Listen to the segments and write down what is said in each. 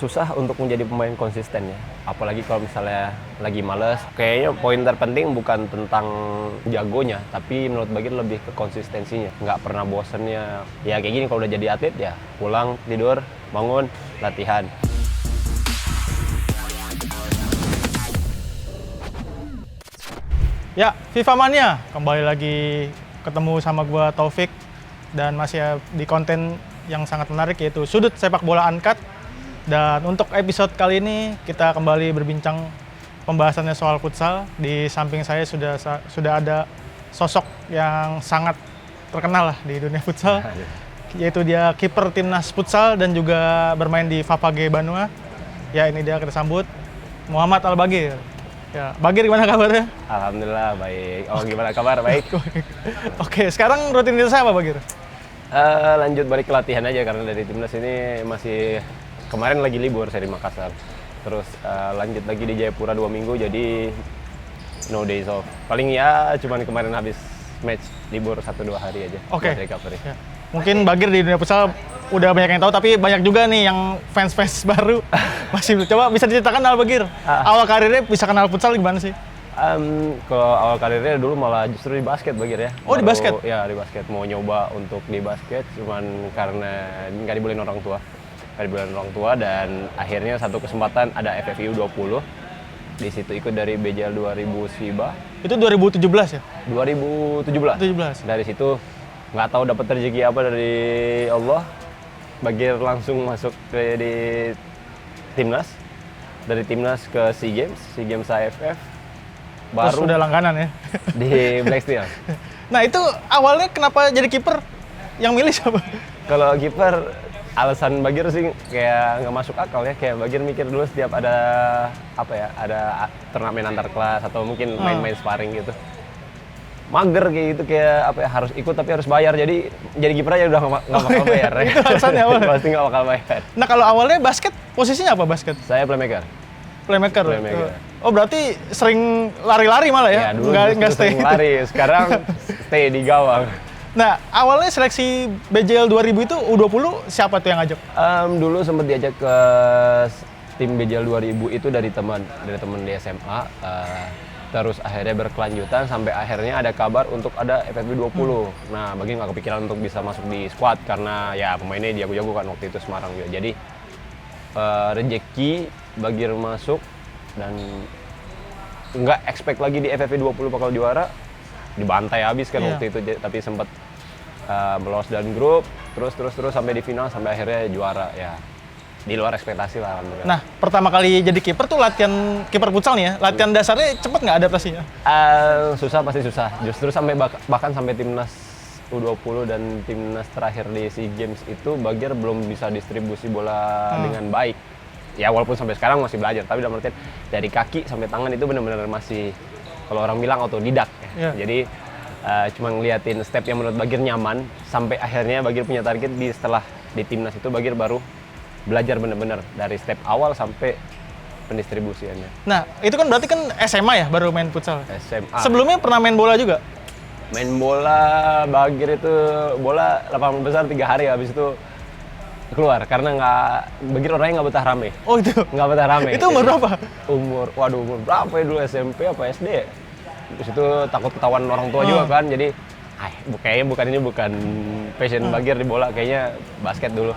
susah untuk menjadi pemain konsisten ya. Apalagi kalau misalnya lagi males. Kayaknya poin terpenting bukan tentang jagonya, tapi menurut Bagir lebih ke konsistensinya. Nggak pernah bosennya. Ya kayak gini kalau udah jadi atlet ya pulang, tidur, bangun, latihan. Ya, FIFA Mania. Kembali lagi ketemu sama gua Taufik dan masih di konten yang sangat menarik yaitu Sudut Sepak Bola Uncut. Dan untuk episode kali ini kita kembali berbincang pembahasannya soal futsal. Di samping saya sudah ada sosok yang sangat terkenal lah di dunia futsal, yaitu dia kiper timnas futsal dan juga bermain di Fapage Banua. Ya, ini dia, kita sambut Muhammad Al-Bagir. Ya, Bagir gimana kabarnya? Alhamdulillah baik. Oh, gimana kabar? Baik. Oke, sekarang rutinitas apa, Bagir? Lanjut balik ke latihan aja karena dari timnas ini masih kemarin lagi libur saya di Makassar. Terus lanjut lagi di Jayapura 2 minggu, jadi no days off. Paling ya cuman kemarin habis match libur 1-2 hari aja. Oke. Recovery. Ya. Mungkin Bagir di dunia futsal udah banyak yang tahu, tapi banyak juga nih yang fans-fans baru masih belum. Coba bisa diceritakan Al Bagir, awal karirnya bisa kenal futsal gimana sih? Kalau awal karirnya dulu malah justru di basket Bagir ya. Oh, di basket? Ya di basket, mau nyoba untuk di basket, cuman karena nggak dibolehin orang tua. Dan akhirnya satu kesempatan ada FFU 20. Di situ ikut dari BJL 2000 FIBA. Itu 2017 ya? 2017. 17. Dari situ nggak tahu dapat rezeki apa dari Allah, Bagir langsung masuk di timnas. Dari timnas ke SEA Games AFF. Baru udah langganan ya? Di Black Steel. Nah, itu awalnya kenapa jadi kiper? Yang milih siapa? Kalau kiper, alasan Bagir sih kayak nggak masuk akal ya. Kayak Bagir mikir dulu setiap ada ada turnamen antar kelas atau mungkin main-main sparring gitu, mager kayak gitu, kayak harus ikut tapi harus bayar. Jadi kiper aja udah nggak bakal bayar. Itu alasannya awalnya? Pasti nggak bakal bayar. Nah, kalau awalnya basket, posisinya apa basket? Saya playmaker. Playmaker. Oh, berarti sering lari-lari malah ya? Ya dulu nggak stay. sering lari, sekarang stay di gawang. Nah, awalnya seleksi BJL 2000 itu U20 siapa tuh yang ngajak? Dulu sempat diajak ke tim BJL 2000 itu dari teman di SMA. Terus akhirnya berkelanjutan sampai akhirnya ada kabar untuk ada FFB 20. Nah, Bagir nggak kepikiran untuk bisa masuk di squad karena ya pemainnya jago-jago kan waktu itu Semarang juga. Jadi rezeki Bagir masuk dan nggak expect lagi di FFB 20 bakal juara. Dibantai habis kan waktu itu, tapi sempat melolos dan grup terus sampai di final sampai akhirnya juara ya. Di luar ekspektasi lah alhamdulillah. Nah, pertama kali jadi kiper tuh latihan kiper futsal nih ya. Latihan dasarnya cepet nggak adaptasinya? Pasti susah. Justru sampai bahkan sampai timnas U20 dan timnas terakhir di SEA Games itu Bagir belum bisa distribusi bola dengan baik. Ya walaupun sampai sekarang masih belajar, tapi dalam artian dari kaki sampai tangan itu benar-benar masih, kalau orang bilang otodidak ya. Jadi cuma ngeliatin step yang menurut Bagir nyaman, sampai akhirnya Bagir punya target setelah di timnas itu Bagir baru belajar benar-benar dari step awal sampai pendistribusiannya. Nah, itu kan berarti kan SMA ya baru main futsal? SMA. Sebelumnya pernah main bola juga? Main bola, Bagir itu bola lapangan besar 3 hari, habis itu keluar karena Bagir orangnya nggak betah rame. Oh, itu? Nggak betah rame. Itu umur berapa? Umur berapa ya dulu, SMP apa SD? Terus itu takut ketahuan orang tua juga kan, jadi kayaknya bukan passion Bagir di bola, kayaknya basket dulu.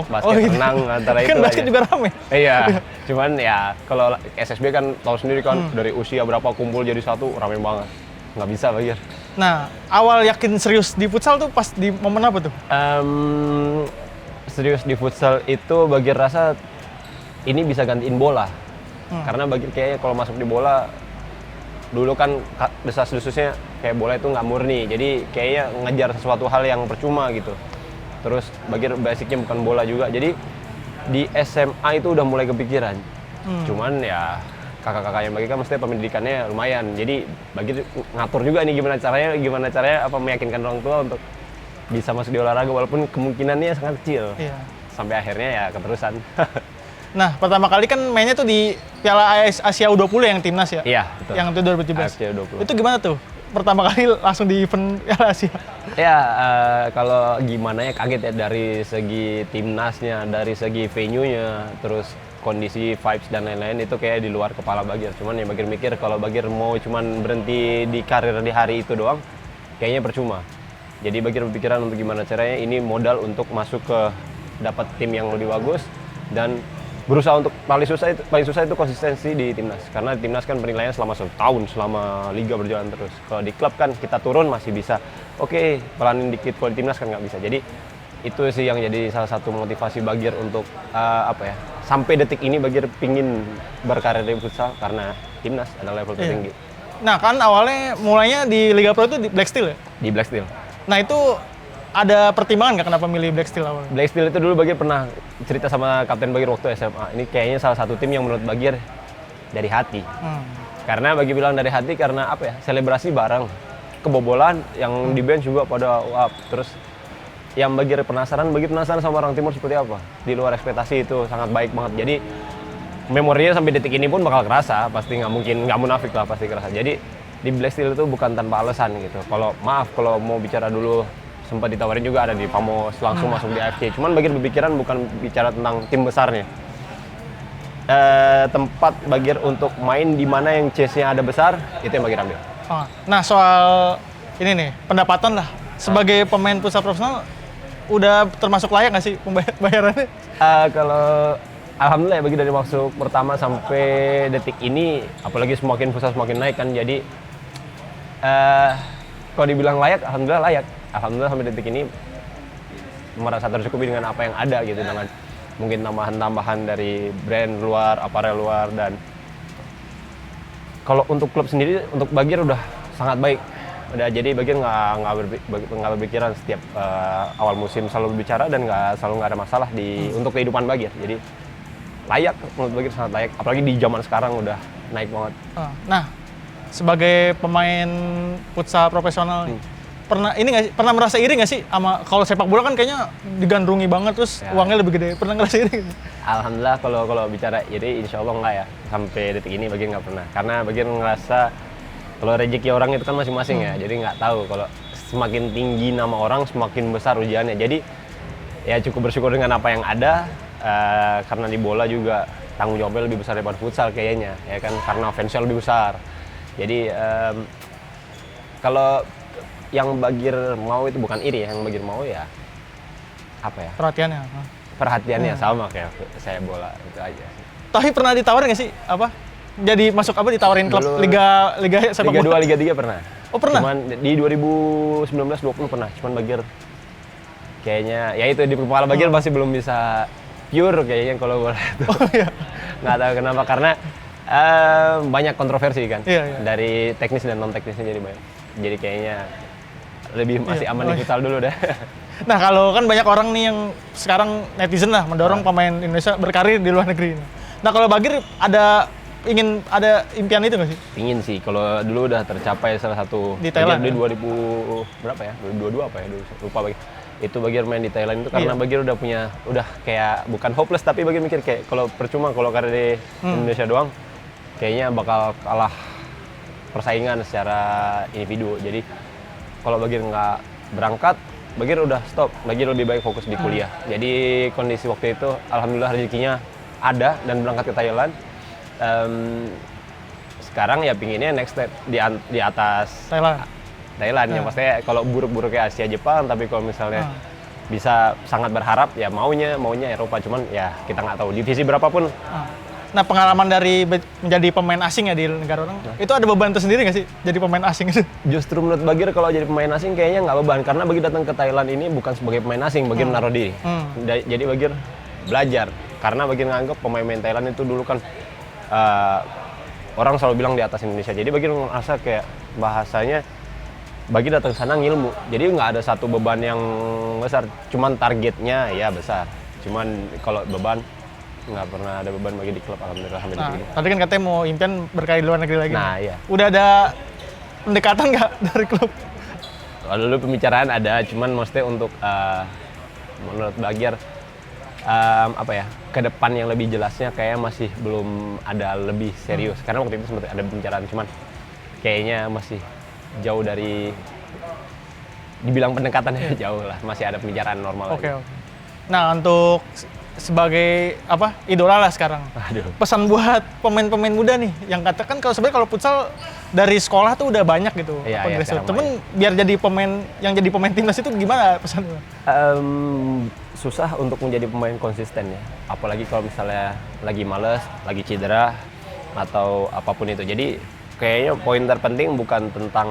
Basket, renang antara itu kan basket aja. juga rame. Iya, cuman ya kalau SSB kan tahu sendiri kan dari usia berapa kumpul jadi satu, rame banget. Nggak bisa Bagir. Nah, awal yakin serius di futsal tuh pas di momen apa tuh? Serius di futsal itu Bagir rasa ini bisa gantiin bola. Karena Bagir kayaknya kalau masuk di bola dulu kan desas-desusnya kayak bola itu nggak murni, jadi kayaknya ngejar sesuatu hal yang percuma gitu. Terus Bagir basicnya bukan bola juga, jadi di SMA itu udah mulai kepikiran. Cuman ya kakak-kakaknya Bagir kan mestinya pendidikannya lumayan, jadi Bagir ngatur juga nih gimana caranya meyakinkan orang tua untuk bisa masuk di olahraga walaupun kemungkinannya sangat kecil. Sampai akhirnya ya keterusan. Nah, pertama kali kan mainnya tuh di Piala Asia U20 yang timnas ya? Iya, betul. Yang itu 2017. Asia U20. Itu gimana tuh? pertama kali langsung di event Piala Asia? Ya, kalau gimana ya kaget ya dari segi timnasnya, dari segi venue-nya, terus kondisi vibes dan lain-lain itu kayak di luar kepala Bagir. Cuman ya Bagir mikir kalau Bagir mau cuman berhenti di karir di hari itu doang, kayaknya percuma. Jadi Bagir berpikiran untuk gimana caranya ini modal untuk masuk ke dapat tim yang lebih bagus dan berusaha untuk paling susah itu konsistensi di timnas, karena di timnas kan penilaian selama setahun selama liga berjalan terus. Kalau di klub kan kita turun masih bisa oke, pelanin dikit, kalau di timnas kan nggak bisa. Jadi itu sih yang jadi salah satu motivasi Bagir untuk sampai detik ini Bagir pingin berkarir di futsal karena timnas adalah level tertinggi. Nah kan awalnya mulainya di Liga Pro itu di Black Steel ya? Di Black Steel. Nah itu ada pertimbangan nggak kenapa milih Black Steel awalnya? Black Steel itu dulu Bagir pernah cerita sama Kapten Bagir waktu SMA. Ini kayaknya salah satu tim yang menurut Bagir dari hati. Karena Bagir bilang dari hati karena selebrasi bareng. Kebobolan yang di bench juga pada terus yang Bagir penasaran sama orang Timur seperti apa. Di luar ekspektasi itu sangat baik banget. Jadi memorinya sampai detik ini pun bakal kerasa, pasti nggak munafik lah, pasti kerasa. Jadi di Black Steel itu bukan tanpa alasan gitu. Kalau mau bicara dulu sempat ditawarin juga ada di Famos, langsung masuk di AFC. Cuman Bagir berpikiran bukan bicara tentang tim besarnya. Tempat Bagir untuk main di mana yang chase-nya ada besar, itu yang Bagir ambil. Nah soal ini nih, pendapatan lah. Sebagai pemain futsal profesional, udah termasuk layak nggak sih bayarannya? Kalau alhamdulillah ya Bagir dari masuk pertama sampai detik ini, apalagi semakin futsal semakin naik kan, jadi kalau dibilang layak, alhamdulillah layak. Alhamdulillah sampai detik ini merasa tercukupi dengan apa yang ada gitu, dengan mungkin tambahan-tambahan dari brand luar, aparel luar, dan kalau untuk klub sendiri, untuk Bagir udah sangat baik. Udah, jadi Bagir nggak berpikiran setiap awal musim selalu berbicara dan nggak ada masalah untuk kehidupan Bagir. Jadi layak, menurut Bagir sangat layak, apalagi di zaman sekarang udah naik banget. Nah, sebagai pemain futsal profesional nih, pernah merasa iri nggak sih sama, kalau sepak bola kan kayaknya digandrungi banget terus uangnya lebih gede, pernah ngerasa iri? Alhamdulillah kalau bicara iri insya Allah enggak ya, sampai detik ini Bagir nggak pernah, karena Bagir ngerasa kalau rezeki orang itu kan masing-masing ya, jadi nggak tahu kalau semakin tinggi nama orang semakin besar ujiannya. Jadi ya cukup bersyukur dengan apa yang ada, karena di bola juga tanggung jawabnya lebih besar daripada futsal kayaknya ya kan, karena fansnya lebih besar. Jadi kalau yang Bagir mau itu bukan iri, yang Bagir mau ya perhatiannya sama kayak saya bola, itu aja. Tapi pernah ditawarin nggak sih jadi masuk ditawarin klub dulu, liga sepak bola? Liga 2, Liga 3 pernah. Oh pernah? Cuman di 2019-20 pernah, cuman Bagir kayaknya ya itu di kepala Bagir masih belum bisa pure kayaknya kalau bola itu. Nggak tahu kenapa, karena banyak kontroversi kan, dari teknis dan non teknisnya, jadi banyak. Jadi kayaknya lebih masih aman di futsal dulu dah. Nah kalau kan banyak orang nih yang sekarang netizen lah mendorong pemain Indonesia berkarir di luar negeri. Nah kalau Bagir ada impian itu nggak sih? Ingin sih, kalau dulu udah tercapai salah satu di Thailand. Di 2000 berapa ya? 2022 apa ya? Lupa Bagir. Itu Bagir main di Thailand itu karena Bagir udah kayak bukan hopeless, tapi Bagir mikir kayak kalau percuma kalau karir di Indonesia doang, kayaknya bakal kalah persaingan secara individu. Jadi kalau Bagir nggak berangkat, Bagir udah stop. Bagir lebih baik fokus di kuliah. Jadi kondisi waktu itu alhamdulillah rezekinya ada dan berangkat ke Thailand. Sekarang ya pinginnya next step di atas Thailand ya, maksudnya kalau buruk-buruknya Asia Jepang, tapi kalau misalnya bisa sangat berharap ya maunya Eropa, cuman ya kita nggak tahu divisi berapapun. Nah pengalaman dari menjadi pemain asing ya di negara orang, itu ada beban tersendiri nggak sih jadi pemain asing itu? Justru menurut Bagir kalau jadi pemain asing kayaknya nggak beban, karena Bagir datang ke Thailand ini bukan sebagai pemain asing, Bagir menaruh diri. Jadi Bagir belajar, karena Bagir nganggap pemain Thailand itu dulu kan orang selalu bilang di atas Indonesia. Jadi Bagir merasa kayak bahasanya Bagir datang ke sana ngilmu, jadi nggak ada satu beban yang besar, cuman targetnya ya besar. Cuman kalau beban nggak pernah ada beban bagi di klub, alhamdulillah sampai detik ini. Tadi kan katanya mau impian berkarir di luar negeri lagi. Nah iya. Udah ada pendekatan nggak dari klub? Kalau dulu pembicaraan ada, cuman maksudnya untuk menurut Bagir ke depan yang lebih jelasnya kayak masih belum ada lebih serius. Karena waktu itu sempat ada pembicaraan, cuman kayaknya masih jauh dari dibilang pendekatannya jauh lah, masih ada pembicaraan normal Oke, lagi. oke. Nah, untuk sebagai apa idola lah sekarang. Aduh. Pesan buat pemain-pemain muda nih, yang katakan kalau sebenarnya kalau futsal dari sekolah tuh udah banyak gitu. Iya, apa iya, grassroots. sekarang Temen biar jadi pemain yang jadi pemain timnas itu gimana pesannya? Susah untuk menjadi pemain konsisten ya, apalagi kalau misalnya lagi males, lagi cedera atau apapun itu. Jadi kayaknya poin terpenting bukan tentang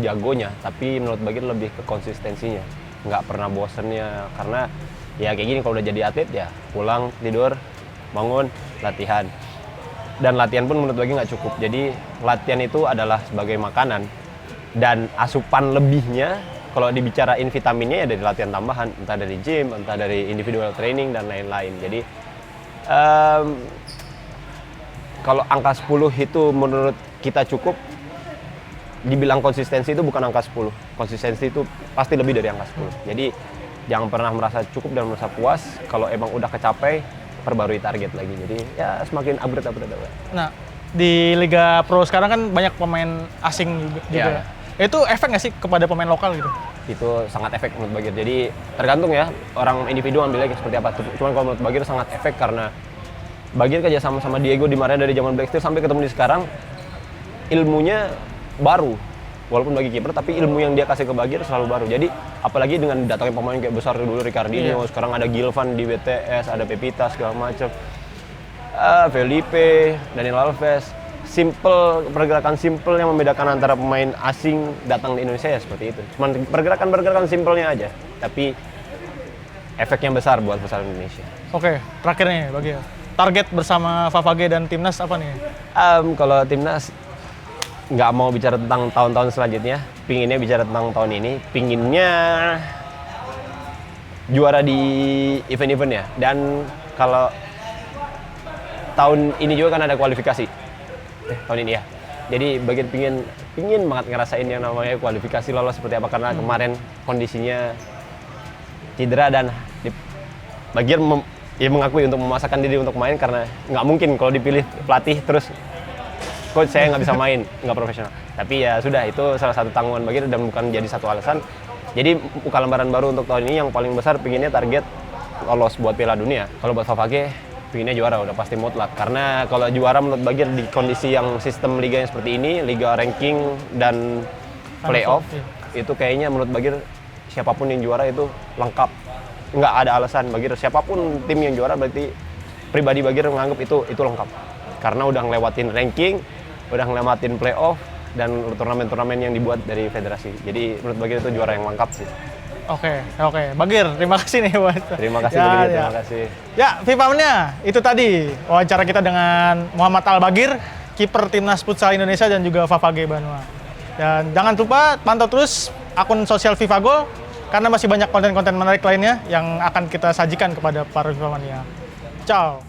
jagonya, tapi menurut Bagir lebih ke konsistensinya, nggak pernah bosennya. Karena ya kayak gini, kalau udah jadi atlet ya pulang tidur, bangun, latihan. Dan latihan pun menurut Bagir nggak cukup. Jadi latihan itu adalah sebagai makanan, dan asupan lebihnya kalau dibicarain vitaminnya ya dari latihan tambahan, entah dari gym, entah dari individual training dan lain-lain. Jadi kalau angka 10 itu menurut kita cukup, dibilang konsistensi itu bukan angka 10. Konsistensi itu pasti lebih dari angka 10. Jadi jangan pernah merasa cukup dan merasa puas. Kalau emang udah kecapai, perbarui target lagi. Jadi ya semakin upgrade. Nah, di Liga Pro sekarang kan banyak pemain asing juga. Iya. Itu efek nggak sih kepada pemain lokal gitu? Itu sangat efek menurut Bagir. Jadi tergantung ya, orang individu ambilnya seperti apa. Cuman kalau menurut Bagir sangat efek karena Bagir kerja sama Diego Di Maria dari zaman Black Steel sampai ketemu di sekarang, ilmunya baru. Walaupun bagi kiper, tapi ilmu yang dia kasih ke Bagir selalu baru. Jadi apalagi dengan datangnya pemain kayak besar dulu, Ricardinho, sekarang ada Gilvan di BTS, ada Pepita segala macam, Felipe, Daniel Alves. Pergerakan simple yang membedakan antara pemain asing datang di Indonesia ya seperti itu. Cuman pergerakan simpelnya aja, tapi efeknya besar buat futsal Indonesia. Oke, terakhir nih bagi target bersama Favage dan timnas apa nih? Kalau timnas nggak mau bicara tentang tahun-tahun selanjutnya, pinginnya bicara tentang tahun ini, pinginnya juara di event-event ya. Dan kalau tahun ini juga kan ada kualifikasi. Tahun ini ya. Jadi Bagir pingin banget ngerasain yang namanya kualifikasi lolos seperti apa, karena kemarin kondisinya cedera dan Bagir mengakui untuk memaksakan diri untuk main, karena nggak mungkin kalau dipilih pelatih terus coach saya nggak bisa main, nggak profesional. Tapi ya sudah, itu salah satu tanggungan Bagir dan bukan jadi satu alasan. Jadi buka lembaran baru untuk tahun ini yang paling besar, pinginnya target lolos buat Piala Dunia. Kalau buat Favage, pinginnya juara, udah pasti mutlak. Karena kalau juara menurut Bagir di kondisi yang sistem liganya seperti ini, liga ranking dan playoff, itu kayaknya menurut Bagir siapapun yang juara itu lengkap. Nggak ada alasan Bagir, siapapun tim yang juara berarti pribadi Bagir menganggap itu lengkap. Karena udah ngelewatin ranking, udah ngelewatin playoff, dan turnamen-turnamen yang dibuat dari federasi. Jadi menurut Bagir itu juara yang lengkap sih. Oke. Bagir, terima kasih nih buat. Terima kasih Bagir, terima kasih. Ya, FIFA-nya itu tadi wawancara kita dengan Muhammad Al-Bagir, kiper timnas futsal Indonesia dan juga Favage Banua. Dan jangan lupa pantau terus akun sosial FIFA Go, karena masih banyak konten-konten menarik lainnya yang akan kita sajikan kepada para FIFA-mania. Ciao.